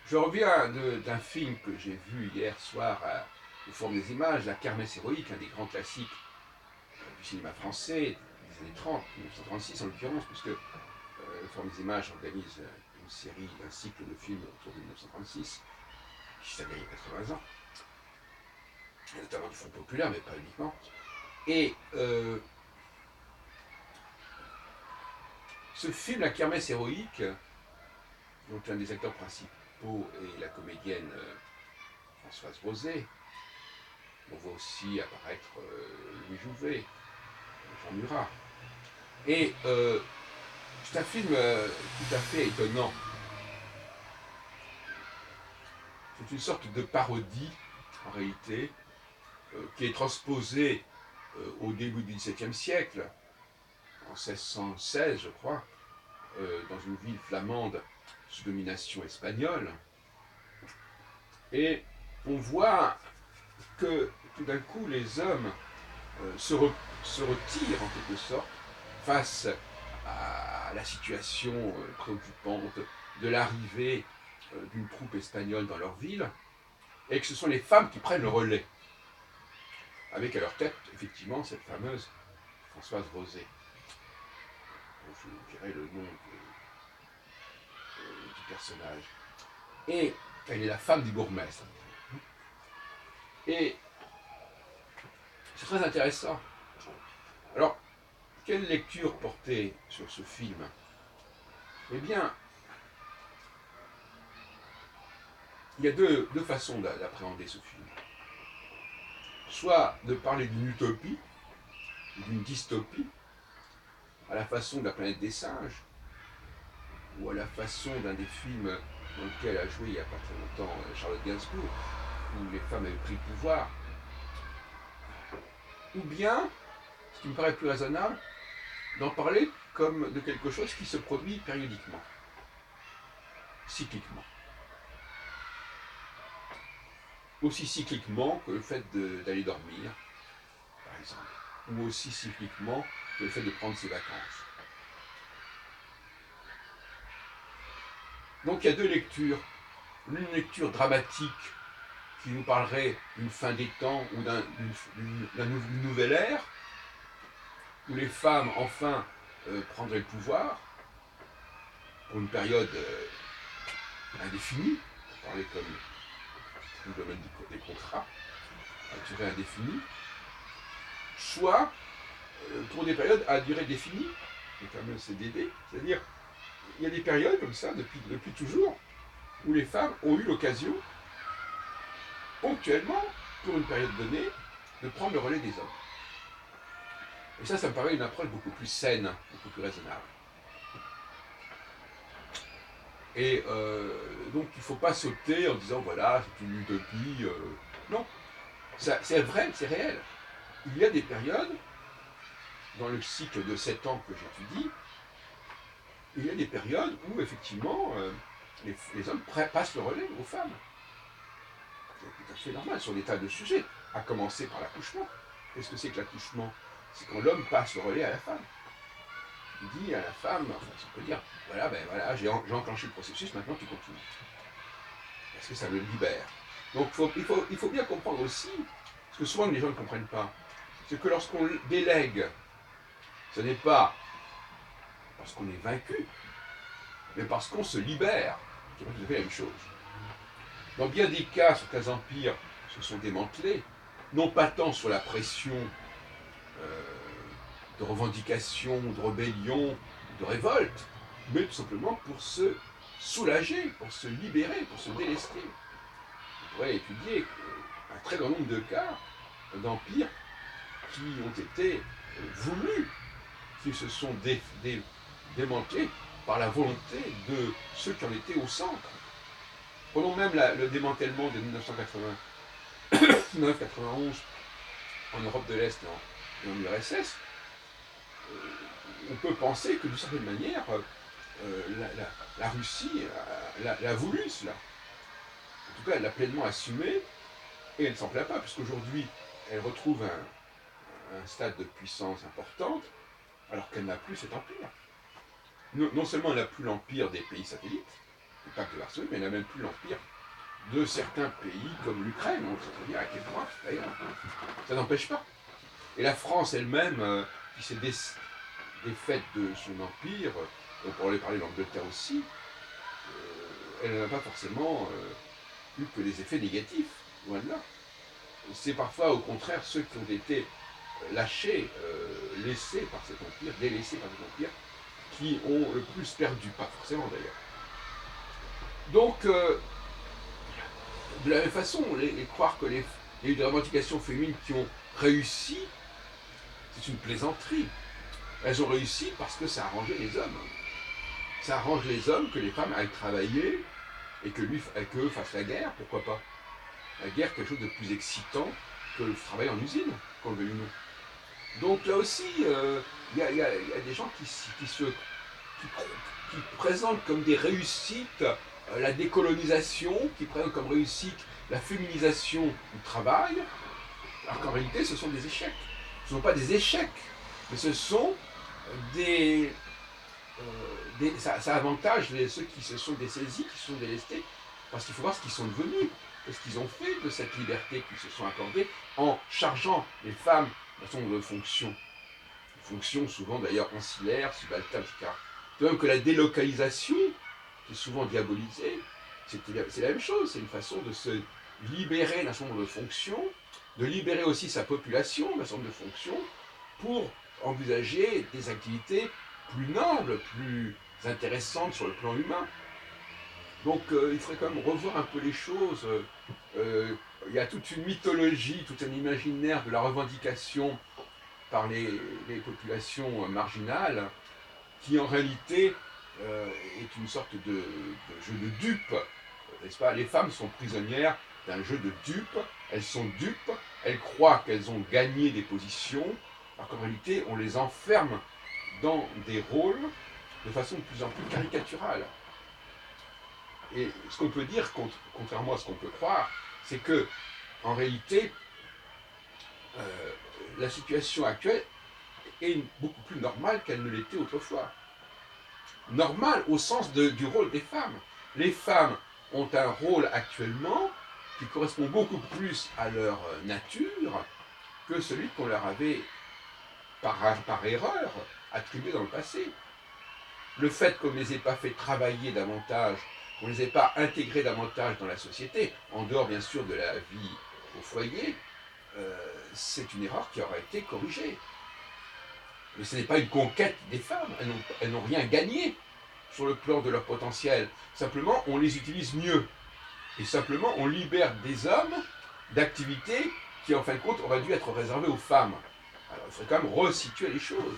Je reviens d'un film que j'ai vu hier soir au Forum des Images, La Kermesse héroïque, un des grands classiques du cinéma français des années 30, 1936 en l'occurrence, puisque le Forum des Images organise une série, un cycle de films autour de 1936, qui s'est gagné 80 ans, et notamment du Front populaire, mais pas uniquement. Et ce film, La Kermesse héroïque, dont l'un des acteurs principaux est la comédienne Françoise Rosé, on voit aussi apparaître Louis Jouvet, Jean Murat. Et c'est un film tout à fait étonnant. C'est une sorte de parodie, en réalité, qui est transposée au début du XVIIe siècle, en 1616, je crois, dans une ville flamande sous domination espagnole. Et on voit que tout d'un coup, les hommes se retirent en quelque sorte face à la situation préoccupante de l'arrivée d'une troupe espagnole dans leur ville, et que ce sont les femmes qui prennent le relais, avec à leur tête, effectivement, cette fameuse Françoise Rosé, dont je vous dirai le nom du personnage. Et elle est la femme du bourgmestre. Et c'est très intéressant. Alors, quelle lecture porter sur ce film? Eh bien, il y a deux façons d'appréhender ce film. Soit de parler d'une utopie, d'une dystopie, à la façon de La planète des singes, ou à la façon d'un des films dans lequel a joué il n'y a pas très longtemps Charlotte Gainsbourg, où les femmes avaient pris le pouvoir. Ou bien, ce qui me paraît plus raisonnable, d'en parler comme de quelque chose qui se produit périodiquement, cycliquement. Aussi cycliquement que le fait d'aller dormir, par exemple, ou aussi cycliquement que le fait de prendre ses vacances. Donc il y a deux lectures. Une lecture dramatique qui nous parlerait d'une fin des temps ou d'une nouvelle ère, où les femmes enfin prendraient le pouvoir pour une période indéfinie, pour parler comme le domaine des contrats, à durée indéfinie, soit pour des périodes à durée définie, les fameux CDD, c'est-à-dire il y a des périodes comme ça depuis toujours où les femmes ont eu l'occasion, ponctuellement, pour une période donnée, de prendre le relais des hommes. Et ça me paraît une approche beaucoup plus saine, beaucoup plus raisonnable. Et donc il ne faut pas sauter en disant voilà, c'est une utopie. Non, c'est vrai, c'est réel. Il y a des périodes, dans le cycle de 7 ans que j'étudie, il y a des périodes où effectivement les hommes passent le relais aux femmes. C'est tout à fait normal sur des tas de sujets, à commencer par l'accouchement. Qu'est-ce que c'est que l'accouchement? C'est quand l'homme passe le relais à la femme. Il dit à la femme, enfin, on peut dire, voilà, ben voilà, j'ai enclenché le processus, maintenant tu continues. Parce que ça le libère. Donc il faut bien comprendre aussi, ce que souvent les gens ne comprennent pas, c'est que lorsqu'on délègue, ce n'est pas parce qu'on est vaincu, mais parce qu'on se libère, qui est tout à fait la même chose. Dans bien des cas, certains empires se sont démantelés, non pas tant sur la pression de revendication, de rébellion, de révolte, mais tout simplement pour se soulager, pour se libérer, pour se délester. On pourrait étudier un très grand nombre de cas d'empires qui ont été voulus, qui se sont démantelés par la volonté de ceux qui en étaient au centre. Prenons même le démantèlement de 1989-91 en Europe de l'Est et en URSS. On peut penser que d'une certaine manière, la Russie l'a voulu cela. En tout cas, elle l'a pleinement assumé et elle ne s'en plaint pas, puisqu'aujourd'hui, elle retrouve un stade de puissance importante, alors qu'elle n'a plus cet empire. Non seulement elle n'a plus l'empire des pays satellites, le pacte de Varsovie, mais elle n'a même plus l'empire de certains pays comme l'Ukraine. On sait très bien à quel point, d'ailleurs, ça n'empêche pas. Et la France elle-même, qui s'est défaite de son empire, on pourrait parler de l'Angleterre aussi, elle n'a pas forcément eu que des effets négatifs, loin de là. C'est parfois au contraire ceux qui ont été lâchés, laissés par cet empire, délaissés par cet empire, qui ont le plus perdu, pas forcément d'ailleurs. Donc, de la même façon, croire qu'il y a eu des revendications féminines qui ont réussi, c'est une plaisanterie. Elles ont réussi parce que ça arrangeait les hommes. Ça arrange les hommes que les femmes aillent travailler et qu'eux fassent la guerre, pourquoi pas. La guerre, quelque chose de plus excitant que le travail en usine, qu'on le veuille ou non. Donc là aussi, il y a des gens qui présentent comme des réussites la décolonisation, qui présentent comme réussite la féminisation du travail, alors qu'en réalité ce sont des échecs. Ce ne sont pas des échecs, mais ce sont ça avantage ceux qui se sont dessaisis, qui se sont délestés, parce qu'il faut voir ce qu'ils sont devenus, ce qu'ils ont fait de cette liberté qu'ils se sont accordée en chargeant les femmes d'un certain nombre de fonctions. Fonctions souvent d'ailleurs ancillaires, subalternes, etc. De même que la délocalisation, qui est souvent diabolisée, c'est la même chose, c'est une façon de se libérer d'un certain nombre de fonctions, de libérer aussi sa population d'un certain nombre de fonctions, pour envisager des activités plus nobles, plus intéressantes sur le plan humain. Donc il faudrait quand même revoir un peu les choses. Il y a toute une mythologie, tout un imaginaire de la revendication par les populations marginales, qui en réalité est une sorte de jeu de dupes, n'est-ce pas? Les femmes sont prisonnières d'un jeu de dupes, elles sont dupes, elles croient qu'elles ont gagné des positions, alors qu'en réalité on les enferme dans des rôles de façon de plus en plus caricaturale. Et ce qu'on peut dire, contrairement à ce qu'on peut croire, c'est que, en réalité, la situation actuelle est beaucoup plus normale qu'elle ne l'était autrefois. Normale au sens du rôle des femmes. Les femmes ont un rôle actuellement qui correspond beaucoup plus à leur nature que celui qu'on leur avait, par erreur, attribué dans le passé. Le fait qu'on ne les ait pas fait travailler davantage, qu'on ne les ait pas intégrés davantage dans la société, en dehors bien sûr de la vie au foyer, c'est une erreur qui aura été corrigée. Mais ce n'est pas une conquête des femmes, elles n'ont rien gagné sur le plan de leur potentiel. Simplement, on les utilise mieux. Et simplement, on libère des hommes d'activités qui, en fin de compte, auraient dû être réservées aux femmes. Alors, il faudrait quand même resituer les choses.